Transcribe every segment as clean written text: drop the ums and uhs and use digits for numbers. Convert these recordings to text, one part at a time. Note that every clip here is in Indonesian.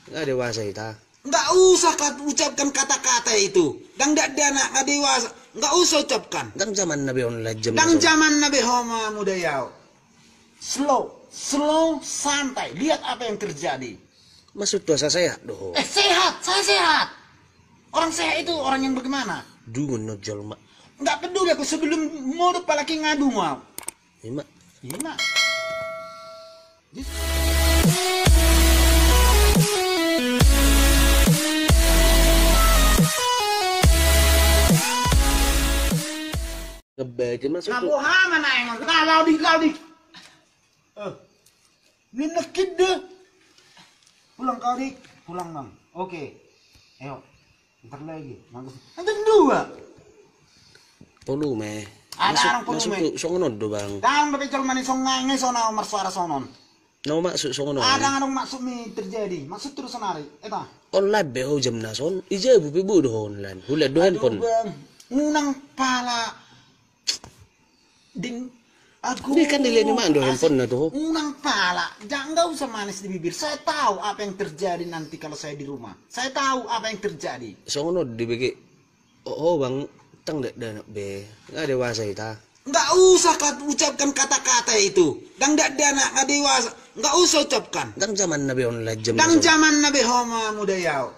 Nggak dewasa kita. Nggak usah ucapkan kata-kata itu. Dang ada anak nggak dewasa. Nggak usah ucapkan. Dang zaman Nabi online jam. Dang zaman Nabi Homa muda yau. Slow, santai. Lihat apa yang terjadi. Maksud dosa saya doh. Sehat, saya sehat. Orang sehat itu orang yang bagaimana? Dungun nojol mak. Nggak peduli aku sebelum mau palaki ngadu mau. Ima. Ima. Ngebaca maksud Nah, tuh. buhaman na engon. Nah, laudi. Ninakid deh. Pulang kau dik. Pulang bang. Oke. Ayo. Ntar lagi. Nanti dua. Polu me. Ada orang polu Masuk me. tuh songonon do bang. Tang tapi col mani song ngai sona umar suara sonon. No maksud songonon. Ada ngadong maksud mi terjadi. Maksud terus sonari. Eta. Online be ho jam nason. Ije bu pibu do online. Hulet do handphone. Bang. Ngunang pala. Ding. Aku Ini kan dilihat mak do handphone na tuh. Unang pala, jangan nggak usah manis di bibir. Saya tahu apa yang terjadi nanti kalau saya di rumah. Saya tahu apa yang terjadi. Songonon dibagi. Oh bang, tang dek danak be. Nggak dewasa kita. Nggak usah ucapkan kata-kata itu. Dang ada anak nggak dewasa. Nggak usah ucapkan. Dang zaman Nabi online jam. Dang zaman Nabi Homa muda yau.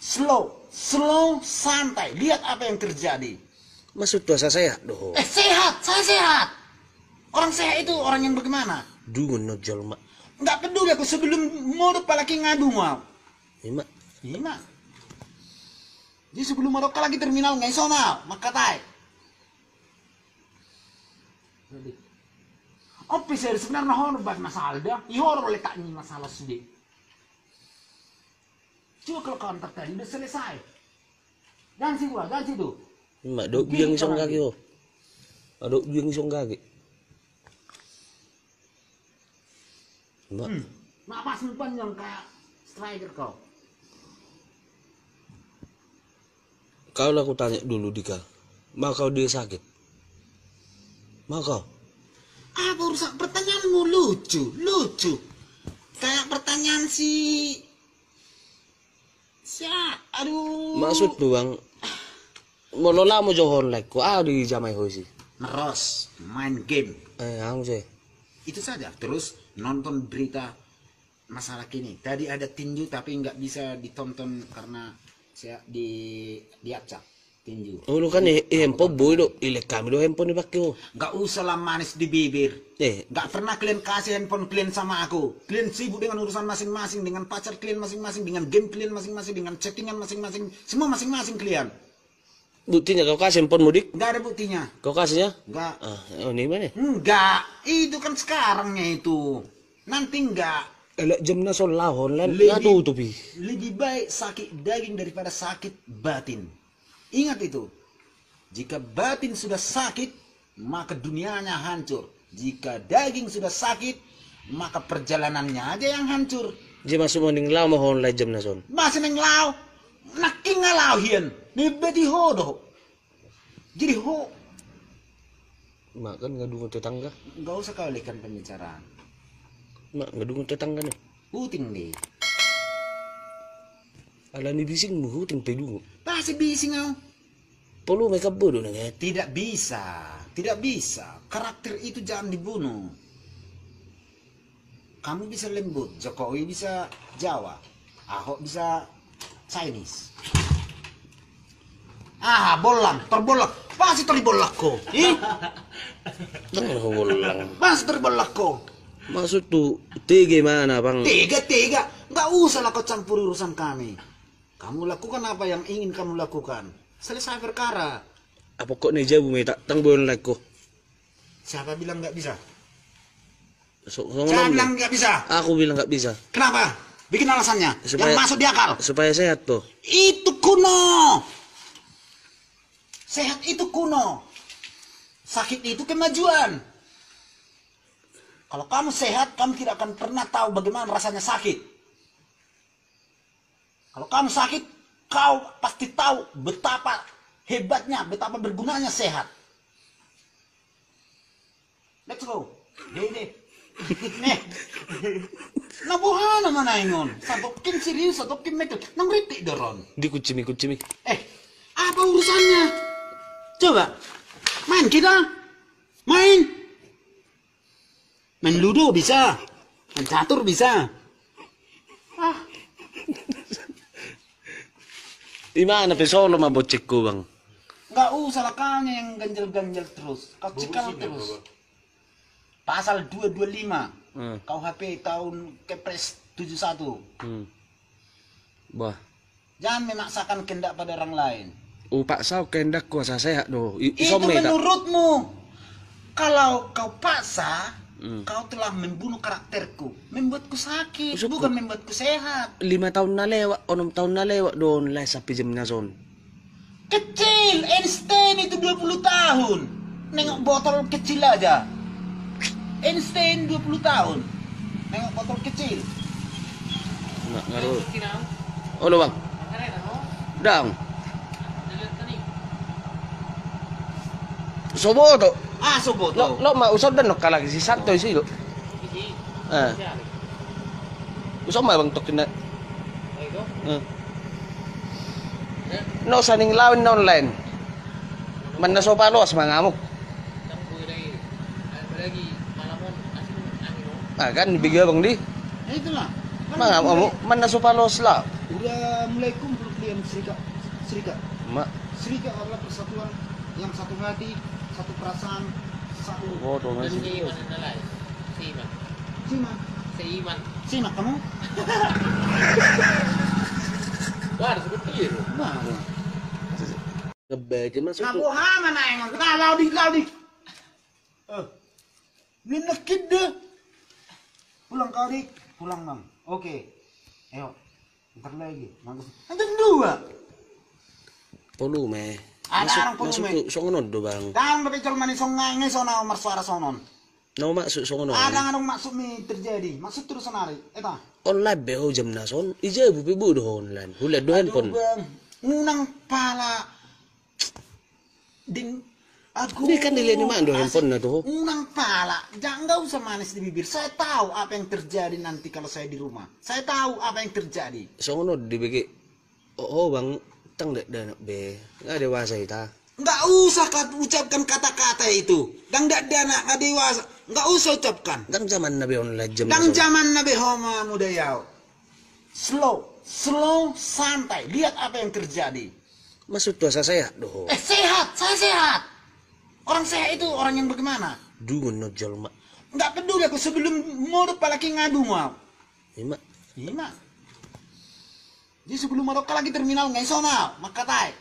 Slow, santai. Lihat apa yang terjadi. Maksud dosa saya doh. Sehat, saya sehat. Orang sehat itu orang yang bagaimana? Dungun nojol mak. Nggak peduli aku sebelum mau palaki ngadu mau. Ima. Ima. Jadi sebelum mau lagi terminal nggak sonal, makatai. Officer sebenarnya honor buat masalah dah. Ihor letaknya masalah sedih. Coba kalau counter tadi udah selesai. Dan sih gua, dan situ. Ima dok biang isong kaki oh. Adok biang isong kaki. Mbak. Napas panjang kayak striker kau. Kau lah aku tanya dulu Dika. Mau kau dia sakit? Mau kau? Apa urusan pertanyaanmu lucu. Kayak pertanyaan aduh. Maksud tuh bang. Mau lola mau johon like ko. Di jamai hoisi. Neros, main game. Aku sih. Itu saja. Terus nonton berita masalah kini. Tadi ada tinju tapi nggak bisa ditonton karena saya diacak tinju. Oh lu kan handphone boy do. Ilek kami do handphone dipakai oh. Nggak usah lah manis di bibir. Nggak pernah kalian kasih handphone kalian sama aku. Kalian sibuk dengan urusan masing-masing, dengan pacar kalian masing-masing, dengan game kalian masing-masing, dengan chattingan masing-masing, semua masing-masing kalian. Buktinya kau kasih handphone mudik? Nggak ada buktinya. Kau kasihnya? Nggak. Oh ini mana? Enggak, itu kan sekarangnya itu. Nanti enggak. Elak jam nason lah online. Nggak tutupi. Lebih baik sakit daging daripada sakit batin. Ingat itu. Jika batin sudah sakit, maka dunianya hancur. Jika daging sudah sakit, maka perjalanannya aja yang hancur. Jadi masuk mending lah mau online jam nason. Masih neng lau. Naking ngalau hian. Nibeti hodo. Jadi ho. Mak kan nggak dukung tetangga. Nggak usah kau alihkan pembicaraan. Mak nggak dukung tetangga nih. Puting nih. Ala ni bising mu huting pedungu. Pasti bising kau. Perlu mereka bodoh nih. Tidak bisa. Tidak bisa. Karakter itu jangan dibunuh. Kamu bisa lembut. Jokowi bisa Jawa. Ahok bisa Chinese. Terbolak. Pasti terbolak kok. Jangan kau bolang. Pasti terbolak kok. Maksud tuh tiga mana bang? Tiga. Nggak usah lah kau campur urusan kami. Kamu lakukan apa yang ingin kamu lakukan. Selesai perkara. Apa kok nih jabu me tak tang boleh like ko? Siapa bilang nggak bisa? Siapa bilang nggak bisa? Aku bilang nggak bisa. Kenapa? Bikin alasannya. Yang masuk di akal. Supaya sehat tuh. Itu kuno. Sehat itu kuno. Sakit itu kemajuan. Kalau kamu sehat, kamu tidak akan pernah tahu bagaimana rasanya sakit. Kalau kamu sakit, kau pasti tahu betapa hebatnya, betapa bergunanya sehat. Let's go. Dede. Nih. Nabuhana mana ingon? Satokin serius, satokin mekel. Nang ritik doron. Di kucimi. Apa urusannya? Coba. Main kita. Main. Main ludo bisa. Main catur bisa. Ah. Di mana pesolo mabocekku bang? Nggak usah lah kanya yang ganjel-ganjel terus. Kau cikal terus. Pasal 225. KUHP tahun Kepres 71. Bah. Jangan memaksakan kehendak pada orang lain. Paksa kehendak kuasa sehat doh. Itu menurutmu. Kalau kau paksa, kau telah membunuh karakterku, membuatku sakit, bukan membuatku sehat. 5 tahun na lewat, 6 tahun na lewat doon les sapi jam na son. Kecil, Einstein itu 20 tahun. Nengok botol kecil aja. Einstein 20 tahun. Nengok botol kecil. Nggak ngaruh. Oh lo bang. Dang. Soboto. Soboto. Lo ma usod dan nokala si santo isi lo. Usod ma bang tok na. No saning lawin na online. Man na sopa lo as mangamok. Kan bigyan bang di. Itulah. Mangamok man na sopa lo lah. Udah mulai kumpul kalian serikat. Mak. Serikat adalah persatuan yang satu hati, satu perasaan, satu. Oh, tuh masih. Simak kamu? Wah, seperti itu. Kebaca masuk. Nabuhana na yang laudi. Ini nekid deh. Pulang kau dik, pulang bang. Oke. Ayo, ntar lagi. Nanti dua. Polu me. Ada orang polu me. Masuk songonon do bang. Tang tapi col manis songai sona umar suara sonon. No masuk songonon. Ada orang maksud mi terjadi. Maksud terus sonari. Eta. Online be ho jam na son. Ije bu pibu do online. Hulet do handphone. Ngunang pala. Ding. Aku. Ini kan dilihat di mana do handphone na to. Ngunang pala. Jangan nggak usah manis di bibir. Saya tahu apa yang terjadi nanti kalau saya di rumah. Saya tahu apa yang terjadi. Songonon dibagi. Oh bang. Tang dek danak be, nggak dewasa ita. Nggak usah ucapkan kata-kata itu. Dang dak danak nggak dewasa, nggak usah ucapkan. Dang zaman nabi online jam. Dang zaman nabi homa muda yau. Slow, santai. Lihat apa yang terjadi. Masuk tuasa saya doh. Sehat, saya sehat. Orang sehat itu orang yang bagaimana? Dungun no mak. Nggak peduli aku sebelum modal palaki ngadu mau. Ima. Jadi sebelum ada lagi terminal nasional, makatai.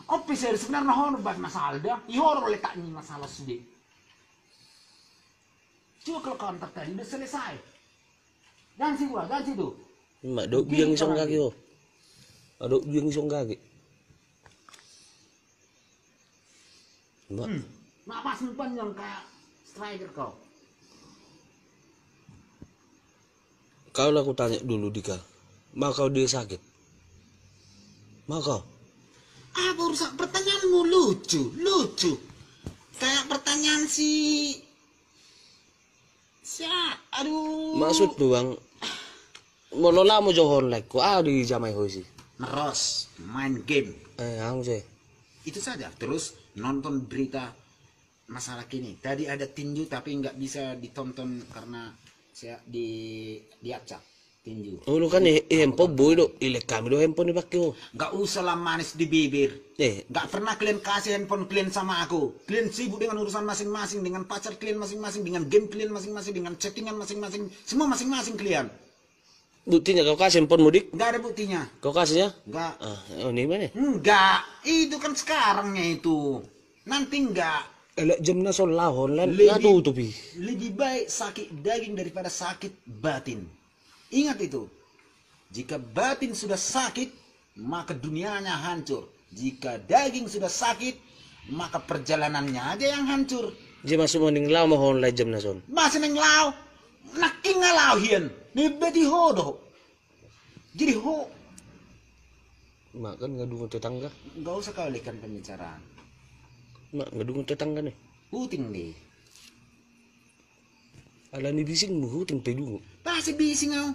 Officer sebenarnya horbat masalah dah. Ihor oleh tak ni masalah sedih. Cuma kalau kantor tadi udah selesai. Jangan sih gua, jangan situ. Ima dok biang isong kaki oh. Dok biang isong kaki. Ima. Napas panjang kayak striker kau. Kalau aku tanya dulu Dika, mau kau dia sakit? Mau kau? Apa urusan pertanyaanmu lucu. Kayak pertanyaan aduh. Maksud tuh bang, mau lola mau johor like, kau di jamai hoisi. Meros, main game. Aku sih. Itu saja. Terus nonton berita masalah kini. Tadi ada tinju tapi nggak bisa ditonton karena saya diacak tinju. Oh lu kan handphone boy do, ilek kami do handphone dipakai oh. Nggak usah lah manis di bibir. Nggak pernah kalian kasih handphone kalian sama aku. Kalian sibuk dengan urusan masing-masing, dengan pacar kalian masing-masing, dengan game kalian masing-masing, dengan chattingan masing-masing, semua masing-masing kalian. Buktinya kau kasih handphone mudik? Nggak ada buktinya. Kau kasihnya? Nggak. Oh ini mana? Nggak. Itu kan sekarangnya itu. Nanti nggak. Elak jam na sol lahon lan ngadu tupi. Lebih baik sakit daging daripada sakit batin. Ingat itu. Jika batin sudah sakit, maka dunianya hancur. Jika daging sudah sakit, maka perjalanannya aja yang hancur. Jadi masuk mending lau mahon lai jam na son. Masih neng lau, naking ngalau hian. Nibeti hodo. Jadi ho. Mak kan ngadu tetangga. Nggak usah kau alihkan pembicaraan. Mak ngadu tetangga nih. Huting deh. Ala ni bising mo huting pedungo. Pasti bising kau.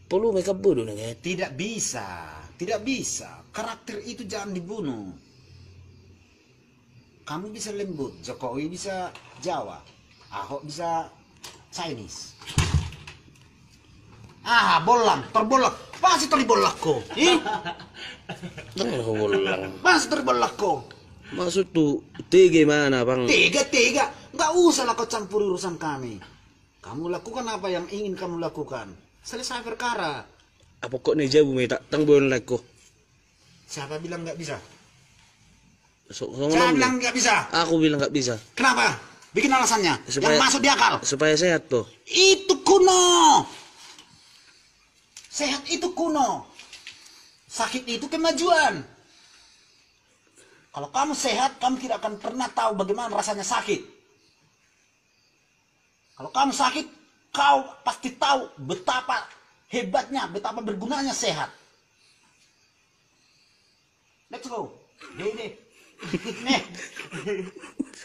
Polo may kabodo na nga. Tidak bisa. Tidak bisa. Karakter itu jangan dibunuh. Kamu bisa lembut, Jokowi bisa Jawa, Ahok bisa Chinese. Ah, bolang, terbolak. Pasti terbolak kau. Ano lang. Pasti terbolak kau. Maksud tuh, tiga mana bang? Tega. Nggak usah lah kau campur urusan kami. Kamu lakukan apa yang ingin kamu lakukan. Selesai perkara. Apa kok nih jabu may tang bulan ko? Siapa bilang nggak bisa? Siapa Siapa bilang nggak bisa? Aku bilang nggak bisa. Kenapa? Bikin alasannya. Supaya- yang masuk di akal. Supaya sehat po. Itu kuno. Sehat itu kuno. Sakit itu kemajuan. Kalau kamu sehat, kamu tidak akan pernah tahu bagaimana rasanya sakit. Kalau kamu sakit, kau pasti tahu betapa hebatnya, betapa bergunanya sehat. Let's go. Dede. Nih.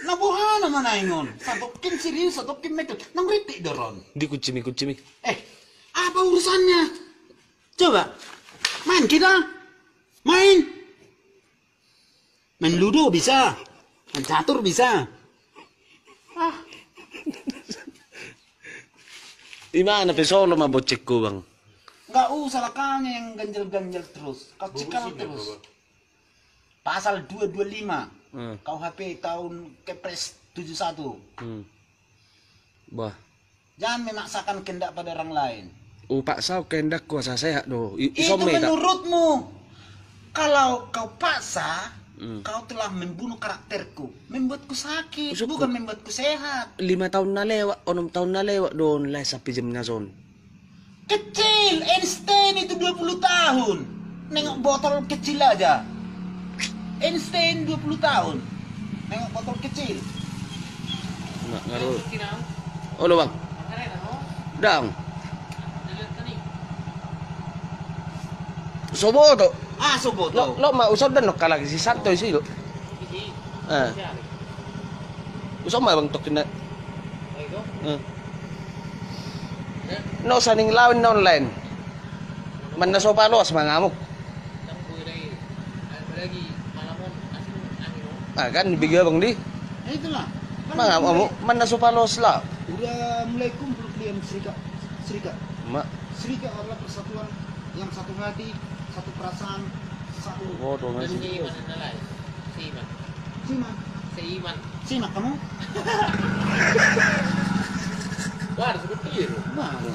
Nabuhana mana ingon? Satokin serius, satokin mekel. Nang ritik doron. Di kucimi. Apa urusannya? Coba, main kita. Main ludo bisa. Main catur bisa. Di mana pe solo mabocek ko bang? Nggak usah lah kau yang ganjel-ganjel terus. Kau cikal terus. Pasal 225 KUHP tahun Kepres 71. Bah. Jangan memaksakan kehendak pada orang lain. Paksa kehendak kuasa sehat do. Itu menurutmu. Kalau kau paksa, kau telah membunuh karakterku, membuatku sakit, bukan membuatku sehat. 5 tahun na lewat, 6 tahun na lewat doon lah sa pijam na zon. Kecil, Einstein itu 20 tahun. Nengok botol kecil aja. Einstein 20 tahun. Nengok botol kecil. Nggak ngaruh. Kinang. Oh lo bang, Karena no. dang. Dilihat tadi. Sobo to. Ah, sobo to. Lo mausap dan no kalagi si Santo si lo. Isi. Ah. Siari. Usap ma bang tokin na. Ayo. No saning lawin na online. Man na sopa los mangamok. Tang buhay ada lagi malamon asin angin. Ah kan bigyan bang di. Itulah. Mangamok man na sopa los lah. Udah mulai kumpul kalian serikat. Ma. Serikat adalah persatuan yang satu hati, satu perasaan, satu. Oh to Dan ngasih. si Iman nalai. Si Iman. Simak, Si Iman. simak kamu. Wah, seperti itu. Baru.